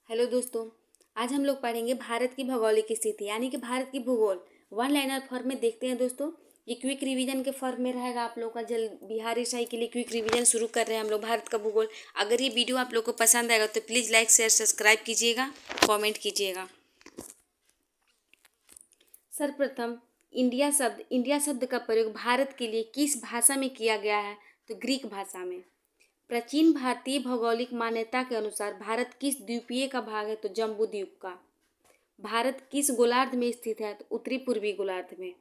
Hello दोस्तों। आज हम लोग पढ़ेंगे भारत की भौगोलिक स्थिति यानी कि भारत की भूगोल वन लाइनर फॉर्म में देखते हैं दोस्तों। ये क्विक रिवीजन के फॉर्म में रहेगा आप लोगों का। जल बिहार ईसाई के लिए क्विक रिवीजन शुरू कर रहे हैं हम लोग भारत का भूगोल। अगर ये वीडियो आप लोग को पसंद आएगा तो प्लीज़ लाइक शेयर सब्सक्राइब कीजिएगा, कॉमेंट कीजिएगा। सर्वप्रथम इंडिया शब्द का प्रयोग भारत के लिए किस भाषा में किया गया है? तो ग्रीक भाषा में। प्राचीन भारतीय भौगोलिक मान्यता के अनुसार भारत किस द्वीपीय का भाग है? तो जम्बू द्वीप का। भारत किस गोलार्ध में स्थित है? तो उत्तरी पूर्वी गोलार्ध में।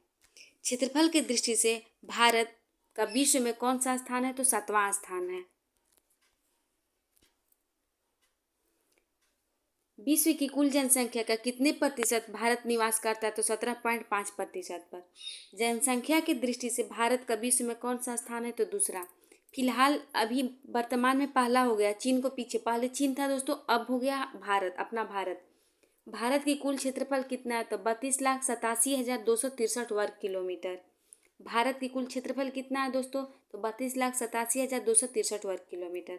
क्षेत्रफल की दृष्टि से भारत का विश्व में कौन सा स्थान है? तो 7वां स्थान है। विश्व की कुल जनसंख्या का कितने प्रतिशत भारत निवास करता है? तो 17.5% पर। जनसंख्या की दृष्टि से भारत का विश्व में कौन सा स्थान है? तो दूसरा। फिलहाल अभी वर्तमान में पहला हो गया, चीन को पीछे। पहले चीन था दोस्तों, अब हो गया भारत, अपना भारत। भारत की कुल क्षेत्रफल कितना है? तो 32,87,263 वर्ग किलोमीटर। भारत की कुल क्षेत्रफल कितना है दोस्तों? तो 32,87,263 वर्ग किलोमीटर।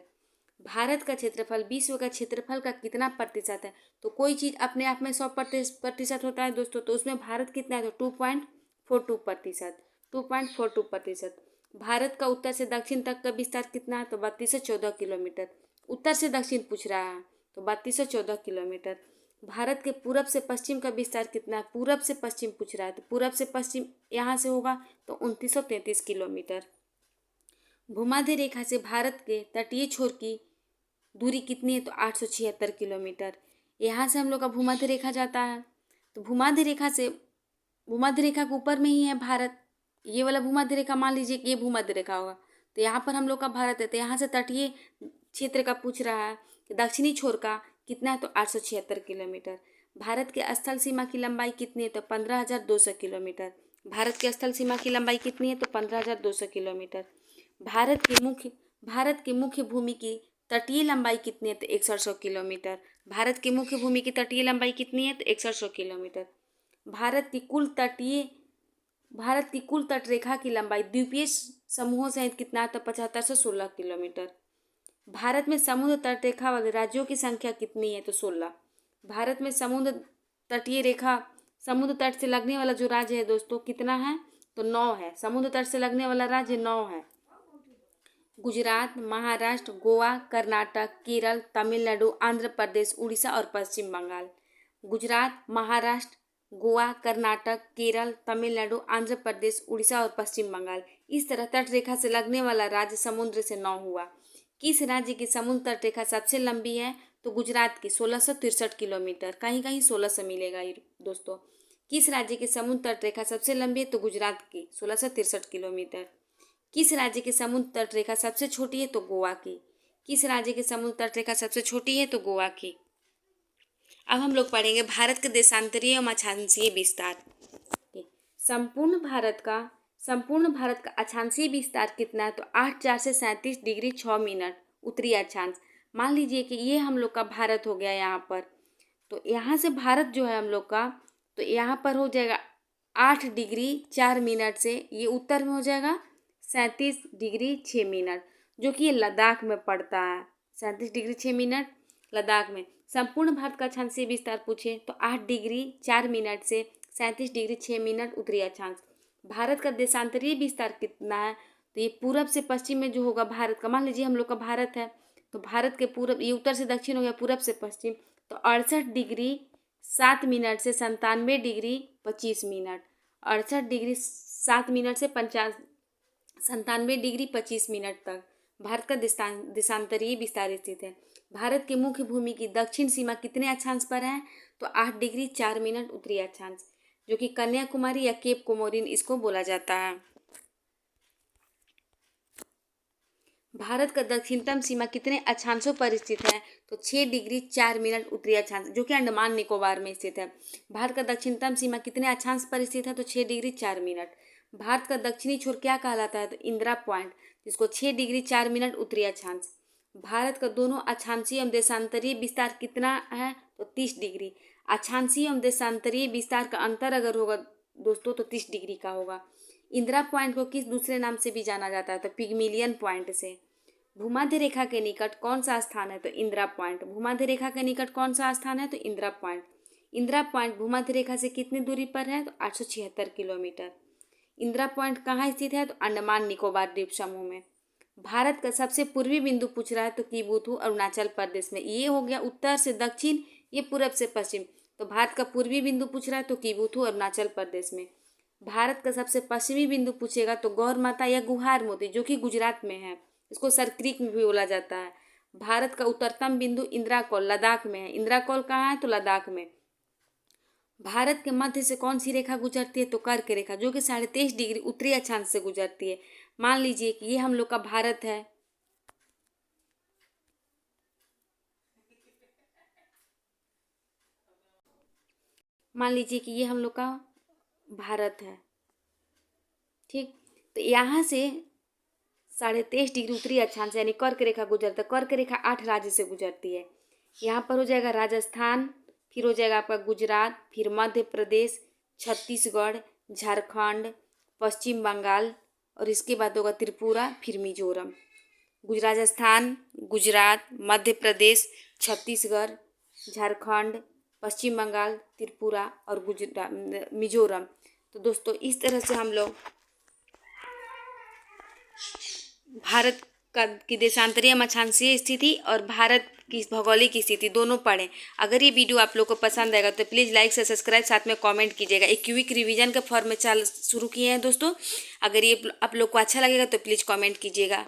भारत का क्षेत्रफल विश्व का क्षेत्रफल का कितना प्रतिशत है? तो कोई चीज़ अपने आप में 100% होता है दोस्तों, तो उसमें भारत कितना है? तो 2.42%। 2.42%। भारत का उत्तर से दक्षिण तक का विस्तार कितना है? तो 3214 किलोमीटर। उत्तर से दक्षिण पूछ रहा है तो 3214 किलोमीटर। भारत के पूरब से पश्चिम का विस्तार कितना है? पूरब से पश्चिम पूछ रहा है तो पूरब से पश्चिम यहाँ से होगा तो 2933 किलोमीटर। भूमध्य रेखा से भारत के तटीय छोर की दूरी कितनी है? तो 876 किलोमीटर। यहाँ से हम लोग का भूमध्य रेखा जाता है तो भूमध्य रेखा के ऊपर में ही है भारत। ये वाला भूमध्य रेखा मान लीजिए कि ये भूमध्य रेखा होगा तो यहाँ पर हम लोग का भारत है। तो यहाँ से तटीय क्षेत्र का पूछ रहा है कि दक्षिणी छोर का कितना है? तो 876 किलोमीटर। भारत के स्थल सीमा की लंबाई कितनी है? तो 15,200 किलोमीटर। भारत के स्थल सीमा की लंबाई कितनी है? तो 15,200 किलोमीटर। भारत की मुख्य भूमि की तटीय लंबाई कितनी है? तो 6100 किलोमीटर। भारत की मुख्य भूमि की तटीय लंबाई कितनी है? तो 6100 किलोमीटर। भारत की कुल तटरेखा की लंबाई द्वीपीय समूहों सहित कितना है? तो 7516 किलोमीटर। भारत में समुद्र तटरेखा वाले राज्यों की संख्या कितनी है? तो 16। भारत में समुद्र तट से लगने वाला जो राज्य है दोस्तों कितना है? तो 9 है। समुद्र तट से लगने वाला राज्य 9 है। गुजरात, महाराष्ट्र, गोवा, कर्नाटक, केरल, तमिलनाडु, आंध्र प्रदेश, उड़ीसा और पश्चिम बंगाल। गुजरात, महाराष्ट्र, गोवा, कर्नाटक, केरल, तमिलनाडु, आंध्र प्रदेश, उड़ीसा और पश्चिम बंगाल। इस तरह तट रेखा से लगने वाला राज्य समुद्र से 9 हुआ। किस राज्य की समुद्र तट रेखा सबसे लंबी है? तो गुजरात की 1663 किलोमीटर। कहीं कहीं 1600 मिलेगा ये दोस्तों। किस राज्य की समुद्र तट रेखा सबसे लंबी है? तो गुजरात की 1663 किलोमीटर। किस राज्य की समुद्र तट रेखा सबसे छोटी है? तो गोवा की। किस राज्य की समुद्र तट रेखा सबसे छोटी है? तो गोवा की। अब हम लोग पढ़ेंगे भारत के देशांतरीय एवं अक्षांशीय विस्तार। संपूर्ण भारत का अक्षांशीय विस्तार कितना है? तो 8,4 से 37 डिग्री 6 मिनट उत्तरी अक्षांश। मान लीजिए कि ये हम लोग का भारत हो गया यहाँ पर, तो यहाँ से भारत जो है हम लोग का, तो यहाँ पर हो जाएगा 8 डिग्री 4 मिनट से ये उत्तर में हो जाएगा 37 डिग्री 6 मिनट, जो कि ये लद्दाख में पड़ता है। 37 डिग्री 6 मिनट लद्दाख में। संपूर्ण भारत का अक्षांशीय विस्तार पूछे तो 8 डिग्री 4 मिनट से 37 डिग्री 6 मिनट उत्तरी अक्षांश। भारत का देशांतरीय विस्तार कितना है? तो ये पूरब से पश्चिम में जो होगा भारत का, मान लीजिए हम लोग का भारत है तो भारत के पूरब, ये उत्तर से दक्षिण हो गया, पूरब से पश्चिम, तो 68 डिग्री 7 मिनट से 97 डिग्री 25 मिनट। 68 डिग्री 7 मिनट से 97 डिग्री 25 मिनट तक भारत का देशांतरीय विस्तार स्थित है। भारत की मुख्य भूमि की दक्षिण सीमा कितने अक्षांश पर है? तो 8 डिग्री 4 मिनट उत्तरी अक्षांश, जो कि कन्याकुमारी या केप कोमोरिन इसको बोला जाता है। भारत का दक्षिणतम सीमा कितने अक्षांशों पर स्थित है? तो 6 डिग्री 4 मिनट उत्तरी अक्षांश, जो कि अंडमान निकोबार में स्थित है। भारत का दक्षिणतम सीमा कितने अक्षांश पर स्थित है? तो 6 डिग्री 4 मिनट। भारत का दक्षिणी छोर क्या कहलाता है? तो इंदिरा पॉइंट, जिसको 6 डिग्री 4 मिनट उत्तरी अक्षांश। भारत का दोनों अक्षांशीय एवं देशांतरीय विस्तार कितना है? तो 30 डिग्री। अक्षांशीय एवं देशांतरीय विस्तार का अंतर अगर होगा दोस्तों तो 30 डिग्री का होगा। इंदिरा पॉइंट को किस दूसरे नाम से भी जाना जाता है? तो पिगमिलियन पॉइंट से। भूमध्य रेखा के निकट कौन सा स्थान है? तो इंदिरा पॉइंट। भूमध्य रेखा के निकट कौन सा स्थान है? तो इंदिरा पॉइंट। इंदिरा पॉइंट भूमध्य रेखा से कितनी दूरी पर है? तो 876 किलोमीटर। इंदिरा पॉइंट कहाँ स्थित है? तो अंडमान निकोबार द्वीप समूह में। भारत का सबसे पूर्वी बिंदु पूछ रहा है तो किबुथु अरुणाचल प्रदेश में। ये हो गया उत्तर से दक्षिण, ये पूरब से पश्चिम। तो भारत का पूर्वी बिंदु पूछ रहा है तो किबुथु अरुणाचल प्रदेश में। भारत का सबसे पश्चिमी बिंदु पूछेगा तो गौर माता या गुहार मोती, जो कि गुजरात में है। इसको सर क्रीक में भी बोला जाता है। भारत का उत्तरतम बिंदु इंदिरा कौल लद्दाख में है। इंदिरा कौल कहाँ है? तो लद्दाख में। भारत के मध्य से कौन सी रेखा गुजरती है? तो कर्क रेखा, जो कि 23.5 डिग्री उत्तरी अक्षांश से गुजरती है। मान लीजिए कि ये हम लोग का भारत है। मान लीजिए कि ये हम लोग का भारत है, ठीक। तो यहाँ से 23.5 डिग्री उत्तरी अक्षांश यानी कर्क रेखा गुजरता है। कर्क रेखा 8 राज्य से गुजरती है। यहाँ पर हो जाएगा राजस्थान, फिर हो जाएगा आपका गुजरात, फिर मध्य प्रदेश, छत्तीसगढ़, झारखंड, पश्चिम बंगाल और इसके बाद होगा त्रिपुरा, फिर मिजोरम। राजस्थान, गुजरात, मध्य प्रदेश, छत्तीसगढ़, झारखंड, पश्चिम बंगाल, त्रिपुरा और मिजोरम। तो दोस्तों इस तरह से हम लोग भारत का की देशांतरीय अक्षांशीय स्थिति और भारत की भौगोलिक स्थिति दोनों पढ़ें। अगर ये वीडियो आप लोग को पसंद आएगा तो प्लीज़ लाइक से सब्सक्राइब, साथ में कमेंट कीजिएगा। एक क्विक रिवीजन का फॉर्म में शुरू किए हैं दोस्तों। अगर ये आप लोग को अच्छा लगेगा तो प्लीज़ कमेंट कीजिएगा।